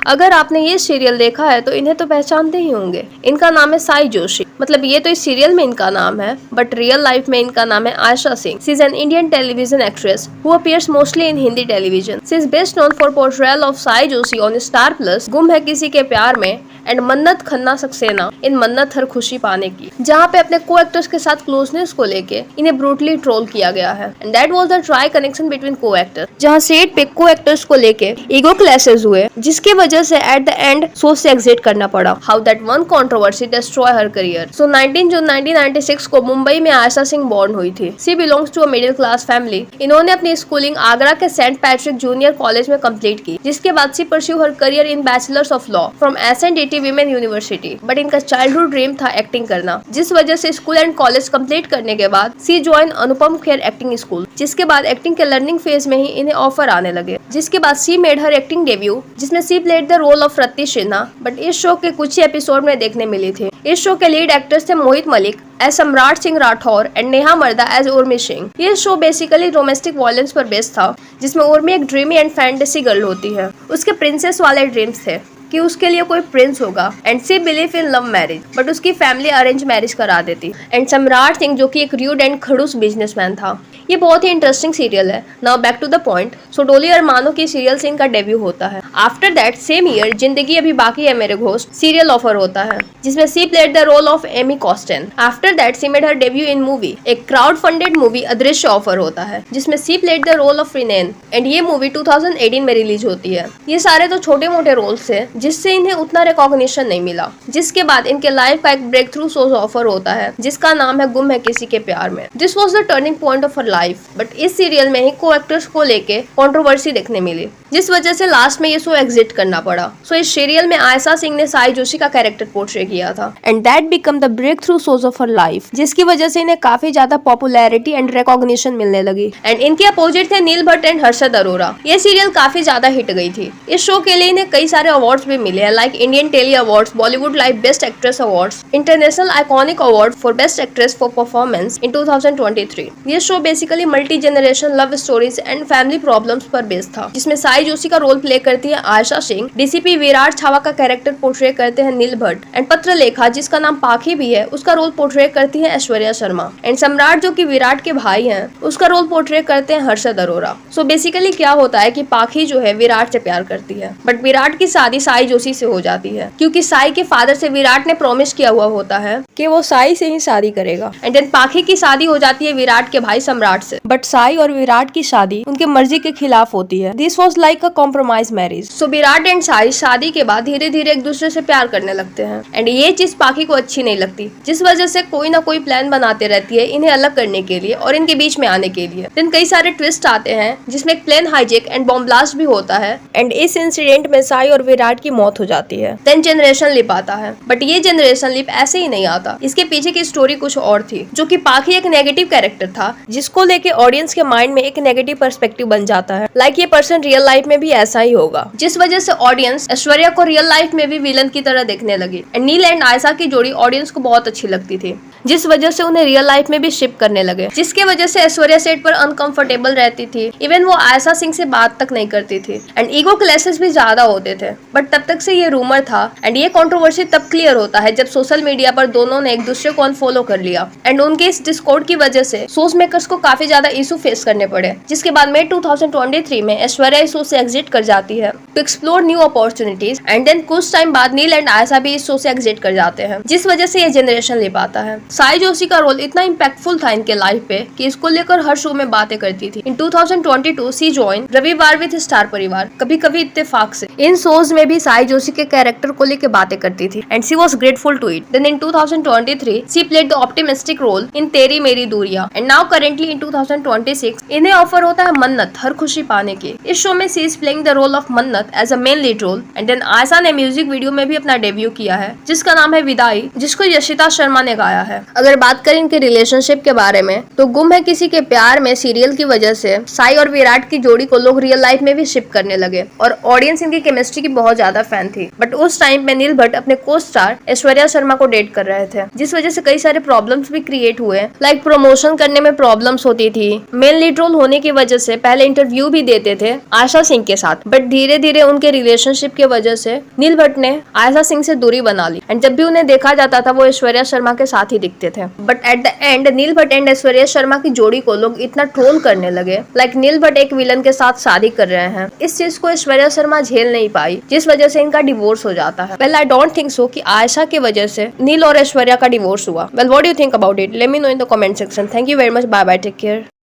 अगर आपने ये सीरियल देखा है तो इन्हें तो पहचानते ही होंगे। इनका नाम है साई जोशी। मतलब ये तो इस सीरियल में इनका नाम है, बट रियल लाइफ में इनका नाम है Ayesha Singh. She is an Indian television actress who appears mostly in Hindi television. She is best known for portrayal of Sai Joshi on star plus, गुम है किसी के प्यार में, एंड मन्नत खन्ना सक्सेना इन मन्नत हर खुशी पाने की, जहाँ पे अपने को एक्टर्स के साथ क्लोजनेस को लेके इन्हें ब्रूटली ट्रोल किया गया है। And that was the try connection between को एक्टर, जहाँ सेट पे को एक्टर्स को लेके ईगो क्लैशेस हुए, जिसकी वजह से एट द एंड शो से एग्जिट करना पड़ा। How that one controversy destroy her career. So 19 June 1996 को मुंबई में आयशा सिंह बॉर्न हुई थी। She belongs to a middle class family. इन्होंने अपनी स्कूलिंग आगरा के सेंट पैट्रिक जूनियर कॉलेज में कंप्लीट की, जिसके बाद she pursue her career in bachelors of law from SNDT women university. But इनका चाइल्डहुड ड्रीम था एक्टिंग करना, जिस वजह से स्कूल एंड कॉलेज कंप्लीट करने के बाद she join Anupam Kher acting school, जिसके बाद एक्टिंग के लर्निंग फेज में ही इन्हें ऑफर आने लगे, जिसके बाद she made her acting debut, जिसमें she played the role of Ratti Sinha. But इस शो के कुछ ही एपिसोड में देखने मिली थी। इस शो के लीड एक्टर्स थे मोहित मलिक एज सम्राट सिंह राठौर एंड नेहा मर्दा एज उर्मी सिंह। ये शो बेसिकली डोमेस्टिक वायलेंस पर बेस्ड था, जिसमें उर्मी एक ड्रीमी एंड फैंटेसी गर्ल होती है। उसके प्रिंसेस वाले ड्रीम्स थे कि उसके लिए कोई प्रिंस होगा, and she believe in love marriage, but उसकी फैमिली अरेंज मैरिज करा देती। एंड सम्राट सिंह जो कि एक र्यूड एंड खड़ूस बिजनेसमैन था। ये बहुत ही इंटरेस्टिंग सीरियल है। Now back to the point. So Doli Armaano की सीरियल से इनका डेब्यू होता है। आफ्टर दैट सेम ईयर जिंदगी अभी बाकी है मेरे घोस्ट सीरियल ऑफर होता है, जिसमें she played the role of Amy Coston. After that she made her debut in movie. एक crowd funded movie Adrishya offer होता है, जिसमें she played the role of रिनेन, एंड ये मूवी 2018 में रिलीज होती है। ये सारे तो छोटे मोटे रोल्स थे, जिससे इन्हें उतना रिकॉग्निशन नहीं मिला। जिसके बाद इनके लाइफ का एक ब्रेक थ्रू शो ऑफर होता है, जिसका नाम है गुम है किसी के प्यार में। This was the turning point of her life. But इस सीरियल में ही को एक्टर्स को लेके कंट्रोवर्सी देखने मिली, जिस वजह से लास्ट में ये शो एग्जिट करना पड़ा। सो इस सीरियल में आयशा सिंह ने साई जोशी का कैरेक्टर पोर्ट्रे किया था, and that become the breakthrough shows of her life, जिसकी वजह से इन्हें काफी ज्यादा पॉपुलैरिटी एंड रिकॉग्निशन मिलने लगी। एंड इनके अपोजिट थे नील भट्ट एंड हर्षद अरोरा। ये सीरियल काफी ज्यादा हिट गई थी। इस शो के लिए इन्हें कई सारे अवार्ड्स भी मिले हैं, like Indian tele awards, Bollywood live best actress awards, international iconic award for best actress for performance in 2023। ये show basically multi generation love stories and family problems पर बेस्ड था, जिसमें साई जोशी का रोल प्ले करती है आयशा सिंह, डीसीपी विराट छावा का कैरेक्टर पोर्ट्रे करते हैं नील भट्ट, एंड पत्रलेखा जिसका नाम पाखी भी है उसका रोल पोर्ट्रे करती है ऐश्वर्या शर्मा, एंड सम्राट जो कि विराट के भाई हैं उसका रोल पोर्ट्रे करते हैं हर्षद अरोरा। सो बेसिकली क्या होता है कि पाखी जो है विराट से प्यार करती है, बट विराट की शादी साई जोशी से हो जाती है, क्योंकि साई के फादर से विराट ने प्रॉमिस किया हुआ होता है कि वो साई से ही शादी करेगा। एंड देन पाखी की शादी हो जाती है विराट के भाई सम्राट से, बट साई और विराट की शादी उनके मर्जी के खिलाफ होती है। This was like a compromise marriage. So Virat and Sai शादी के बाद धीरे धीरे एक दूसरे से प्यार करने लगते हैं, एंड ये चीज पाखी को अच्छी नहीं लगती, जिस वजह से कोई ना कोई प्लान बनाते रहती है इन्हें अलग करने के लिए और इनके बीच में आने के लिए। देन कई सारे ट्विस्ट आते हैं, जिसमें एक plane hijack and bomb blast भी होता है, एंड इस इंसिडेंट में साई और विराट की मौत हो जाती है। देन जनरेशन लिप आता है, बट ये जनरेशन लिप ऐसे ही नहीं आता। इसके पीछे की स्टोरी कुछ और थी, जो कि पाखी एक नेगेटिव कैरेक्टर था, जिसको लेके ऑडियंस के माइंड में एक नेगेटिव पर्सपेक्टिव बन जाता है, लाइक ये पर्सन रियल लाइफ में भी ऐसा ही होगा, जिस वजह से ऑडियंस ऐश्वर्या को रियल लाइफ में भी विलन की तरह देखने लगी। एंड नील एंड आयशा की जोड़ी ऑडियंस को बहुत अच्छी लगती थी, जिस वजह से उन्हें रियल लाइफ में भी शिप करने लगे, जिसके वजह से ऐश्वर्या सेट पर अनकंफर्टेबल रहती थी। इवन वो आयशा सिंह से बात तक नहीं करती थी, एंड ईगो क्लैशेस भी ज्यादा होते थे। बट तब तक से ये रूमर था, एंड ये कंट्रोवर्सी तब क्लियर होता है जब सोशल मीडिया पर दोनों ने एक दूसरे को अनफॉलो कर लिया, एंड उनके इस डिस्कॉर्ड की वजह से सोर्स मेकर्स को काफी ज्यादा इशू फेस करने पड़े, जिसके बाद मई 2023 में ऐश्वर्या इस शो से एग्जिट कर जाती है to explore new opportunities. And then कुछ टाइम बाद नील एंड आयशा भी इस शो से एग्जिट कर जाते हैं, जिस वजह से ये जनरेशन ले पाता है। साई जोशी का रोल इतना इम्पैक्टफुल था इनके लाइफ पे कि इसको लेकर हर शो में बातें करती थी। इन 2022 सी जॉइन रविवार विद स्टार परिवार, कभी कभी इत्तेफाक से। इन शोज में भी साई जोशी के कैरेक्टर को लेकर बातें करती थी, and she was grateful to it. Then in 2023 she played the optimistic role in Teri Meri दूरियां, एंड नाउ करेंटली इन 2026 इन्हें ऑफर होता है मन्नत हर खुशी पाने की। इस शो में she is playing the role of Mannat as a main lead role. And then Ayesha ने म्यूजिक वीडियो में भी अपना डेब्यू किया है, जिसका नाम है विदाई, जिसको यशिता शर्मा ने गाया है। अगर बात करें इनके रिलेशनशिप के बारे में, तो गुम है किसी के प्यार में सीरियल की वजह से साई और विराट की जोड़ी को लोग रियल लाइफ में भी शिप करने लगे, और ऑडियंस इनकी केमिस्ट्री की बहुत ज्यादा ज्यादा फैन थी। बट उस टाइम पे नील भट्ट अपने को स्टार ऐश्वर्या शर्मा को डेट कर रहे थे, जिस वजह से कई सारे प्रॉब्लम्स भी क्रिएट हुए। लाइक प्रमोशन करने में प्रॉब्लम्स होती थी। मेन लीड रोल होने की वजह से पहले इंटरव्यू भी देते थे आशा सिंह के साथ, बट धीरे धीरे उनके रिलेशनशिप की वजह से नील भट्ट ने आशा सिंह से दूरी बना ली एंड जब भी उन्हें देखा जाता था वो ऐश्वर्या शर्मा के साथ ही दिखते थे। But at the end Neel Bhatt and Aishwarya Sharma की जोड़ी को लोग इतना ट्रोल करने लगे, लाइक नील भट्ट एक विलन के साथ शादी कर रहे हैं। इस चीज को ऐश्वर्या शर्मा झेल नहीं पाई, जिस वजह से इनका डिवोर्स हो जाता है। Well I don't think so कि आयशा की वजह से नील और ऐश्वर्या का डिवोर्स हुआ। Well what do you think about it? Let me know in the comment section. Thank you very much. Bye bye, take care.